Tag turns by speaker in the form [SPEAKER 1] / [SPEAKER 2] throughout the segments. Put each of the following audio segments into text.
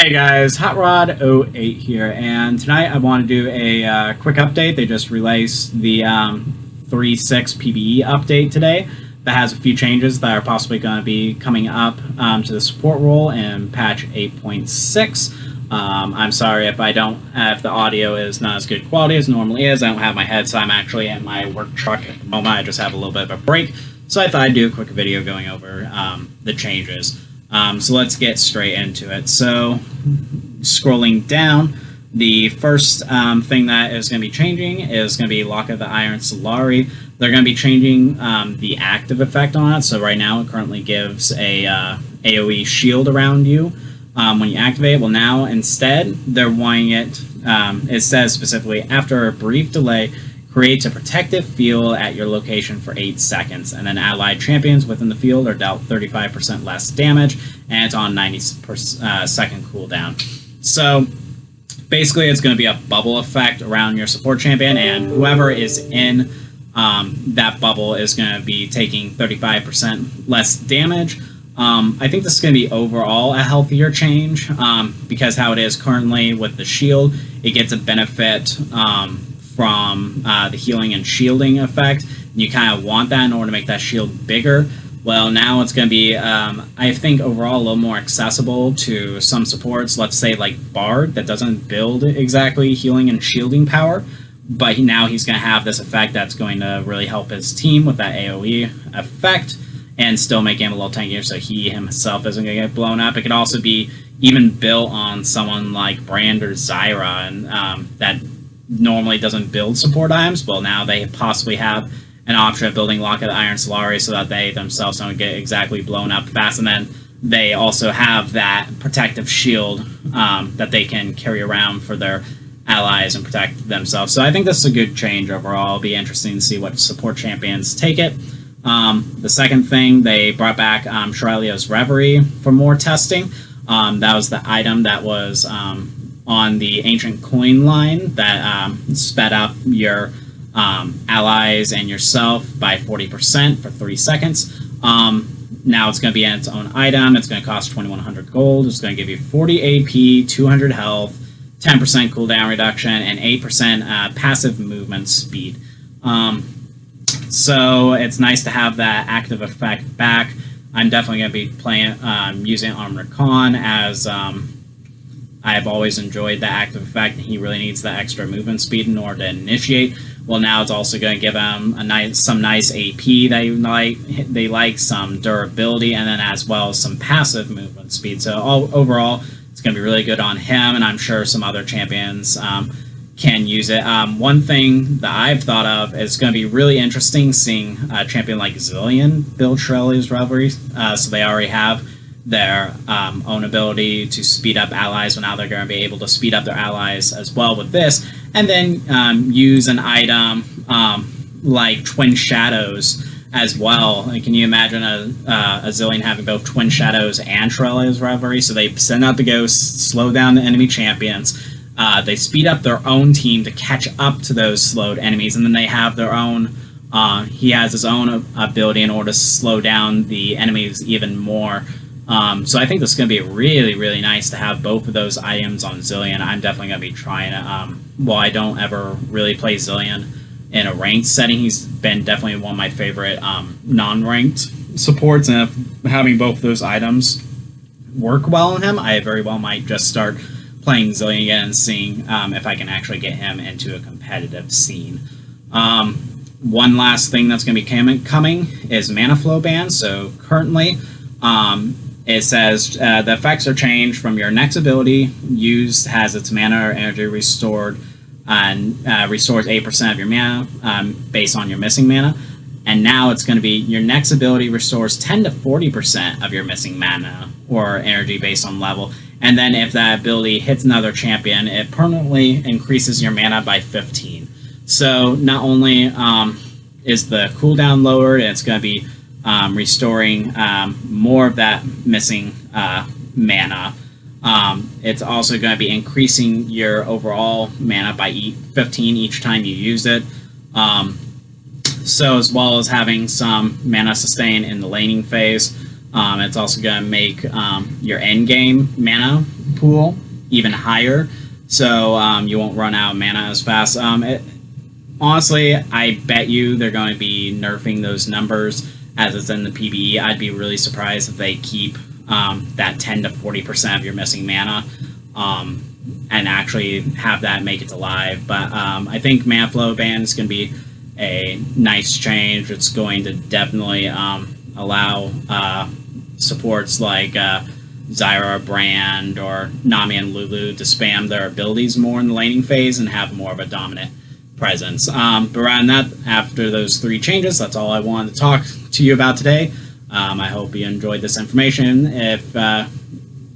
[SPEAKER 1] Hey guys, Hot Rod 08 here, and tonight I want to do a quick update. They just released the 3.6 PvE update today that has a few changes that are possibly going to be coming up to the support role in patch 8.6. I'm sorry if if the audio is not as good quality as it normally is. I don't have my headset. I'm actually in my work truck at the moment. I just have a little bit of a break, so I thought I'd do a quick video going over the changes. So let's get straight into it. So scrolling down, the first thing that is going to be changing is going to be Locket the Iron Solari. They're going to be changing the active effect on it. So right now it currently gives a AoE shield around you when you activate it. Well, now instead they're wanting it, it says specifically, after a brief delay, creates a protective field at your location for 8 seconds, and then allied champions within the field are dealt 35% less damage, and it's on 90-second cooldown. So basically it's going to be a bubble effect around your support champion, and whoever is in that bubble is going to be taking 35% less damage. I think this is going to be overall a healthier change, because how it is currently with the shield, it gets a benefit from the healing and shielding effect. You kind of want that in order to make that shield bigger. Well, now it's going to be, I think, overall a little more accessible to some supports. Let's say like Bard, that doesn't build exactly healing and shielding power, but now he's going to have this effect that's going to really help his team with that AoE effect and still make him a little tankier so he himself isn't going to get blown up. It could also be even built on someone like Brand or Zyra, and that normally doesn't build support items. Well, now they possibly have an option of building Locket Iron Solari so that they themselves don't get exactly blown up fast, and then they also have that protective shield that they can carry around for their allies and protect themselves. So I think this is a good change overall. It'll be interesting to see what support champions take it. The second thing, they brought back Shurelya's Reverie for more testing. That was the item that was on the ancient coin line that sped up your allies and yourself by 40% for 3 seconds. Now it's going to be in its own item. It's going to cost 2,100 gold. It's going to give you 40 AP, 200 health, 10% cooldown reduction, and 8% passive movement speed. So it's nice to have that active effect back. I'm definitely going to be playing using Armored Con, as I've always enjoyed the active effect. He really needs the extra movement speed in order to initiate. Well, now it's also going to give him some nice AP that they like, some durability, and then as well as some passive movement speed. So overall, it's going to be really good on him, and I'm sure some other champions can use it. One thing that I've thought of is going to be really interesting seeing a champion like Zilean build Shurelyas Reverie. So they already have their own ability to speed up allies, but now they're going to be able to speed up their allies as well with this, and then use an item like Twin Shadows as well. Like, can you imagine a Zilean having both Twin Shadows and Shurelya's Reverie? So they send out the ghosts, slow down the enemy champions, they speed up their own team to catch up to those slowed enemies, and then they have their own he has his own ability in order to slow down the enemies even more. So I think this is going to be really, really nice to have both of those items on Zilean. I'm definitely going to be trying it. While I don't ever really play Zilean in a ranked setting, he's been definitely one of my favorite non-ranked supports, and if having both of those items work well on him, I very well might just start playing Zilean again and seeing if I can actually get him into a competitive scene. One last thing that's going to be coming is Manaflow ban. So currently, it says the effects are changed from your next ability used has its mana or energy restored, and restores 8% of your mana based on your missing mana. And now it's going to be your next ability restores 10 to 40% of your missing mana or energy based on level. And then if that ability hits another champion, it permanently increases your mana by 15. So not only is the cooldown lowered, it's going to be restoring more of that missing mana. It's also going to be increasing your overall mana by 15 each time you use it. So as well as having some mana sustain in the laning phase, it's also going to make your end game mana pool even higher, so you won't run out of mana as fast. Honestly, I bet you they're going to be nerfing those numbers as it's in the PBE. I'd be really surprised if they keep that 10 to 40% of your missing mana and actually have that make it to live. But I think Manaflow ban is going to be a nice change. It's going to definitely allow supports like Zyra, Brand, or Nami and Lulu to spam their abilities more in the laning phase and have more of a dominant presence. But rather than that, after those 3 changes, that's all I wanted to talk to you about today. I hope you enjoyed this information. If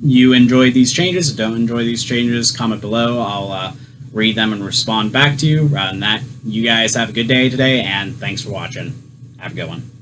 [SPEAKER 1] you enjoyed these changes or don't enjoy these changes, comment below. I'll read them and respond back to you. Rather than that, you guys have a good day today, and thanks for watching. Have a good one.